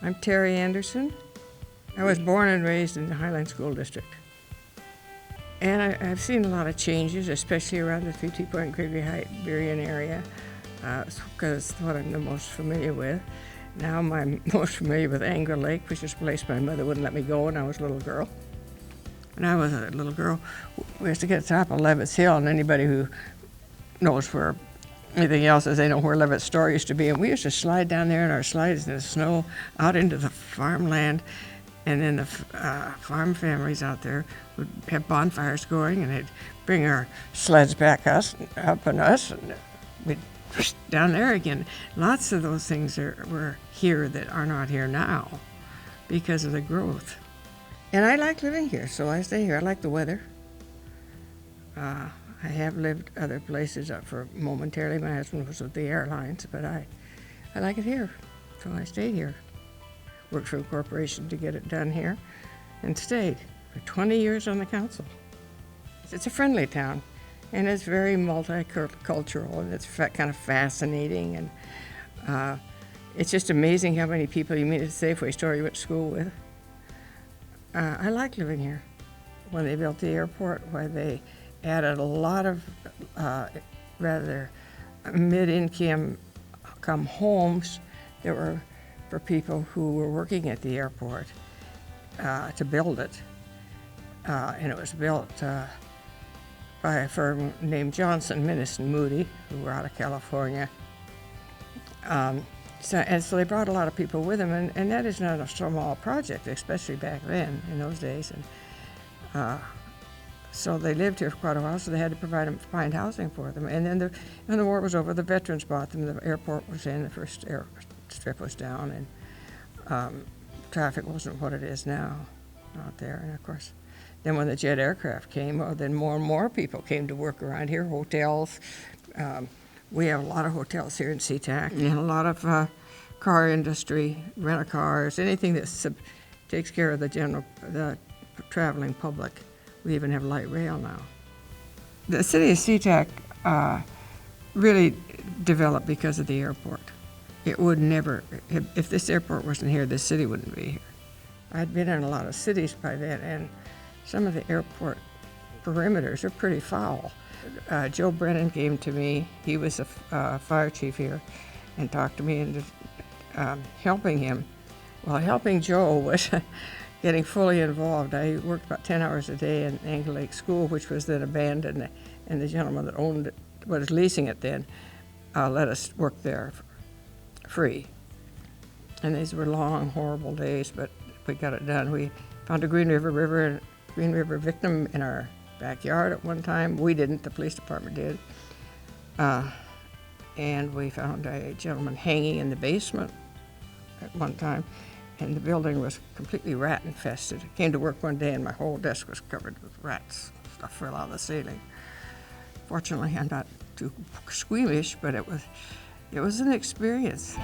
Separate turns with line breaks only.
I'm Terry Anderson. I was born and raised in the Highline School District. And I've seen a lot of changes, especially around the 50 Point Gregory Height Berrien area, because it's what I'm the most familiar with. Now I'm most familiar with Angler Lake, which is a place my mother wouldn't let me go when I was a little girl. When I was a little girl, we used to get to the top of Levitt's Hill, and anybody who knows where anything else is, they know where Levitt's store used to be. And we used to slide down there in our slides in the snow out into the farmland. And then the farm families out there would have bonfires going, and they'd bring our sleds back up on us, and we'd down there again. Lots of those things were here that are not here now because of the growth. And I like living here, so I stay here. I like the weather. I have lived other places for momentarily. My husband was with the airlines, but I like it here, so I stayed here. Worked for a corporation to get it done here, and stayed for 20 years on the council. It's a friendly town, and it's very multicultural, and it's kind of fascinating, and it's just amazing how many people you meet at the Safeway store you went to school with. I like living here. When they built the airport, why they added a lot of rather mid-income homes that were for people who were working at the airport to build it. And it was built by a firm named Johnson, Minnis and Moody, who were out of California. So they brought a lot of people with them, and that is not a small project, especially back then, in those days. And so they lived here for quite a while, so they had to find housing for them. And then when the war was over, the veterans bought them. The airport was in, the first airstrip was down, and traffic wasn't what it is now out there. And of course, then when the jet aircraft came, well, then more and more people came to work around here, hotels. We have a lot of hotels here in SeaTac, and a lot of car industry, rent-a-cars, anything that takes care of the traveling public. We even have light rail now. The city of SeaTac really developed because of the airport. It would never, if this airport wasn't here, this city wouldn't be here. I'd been in a lot of cities by then, and some of the airport perimeters are pretty foul. Joe Brennan came to me. He was a fire chief here, and talked to me into helping him. Well, helping Joe was getting fully involved. I worked about 10 hours a day in Angler Lake School, which was then abandoned, and the gentleman that owned it, was leasing it then, let us work there free. And these were long, horrible days, but we got it done. We found a Green River victim in our backyard at one time. We didn't, the police department did. And we found a gentleman hanging in the basement at one time, and the building was completely rat infested. I came to work one day and my whole desk was covered with rats. Stuff fell out of the ceiling. Fortunately, I'm not too squeamish, but it was an experience.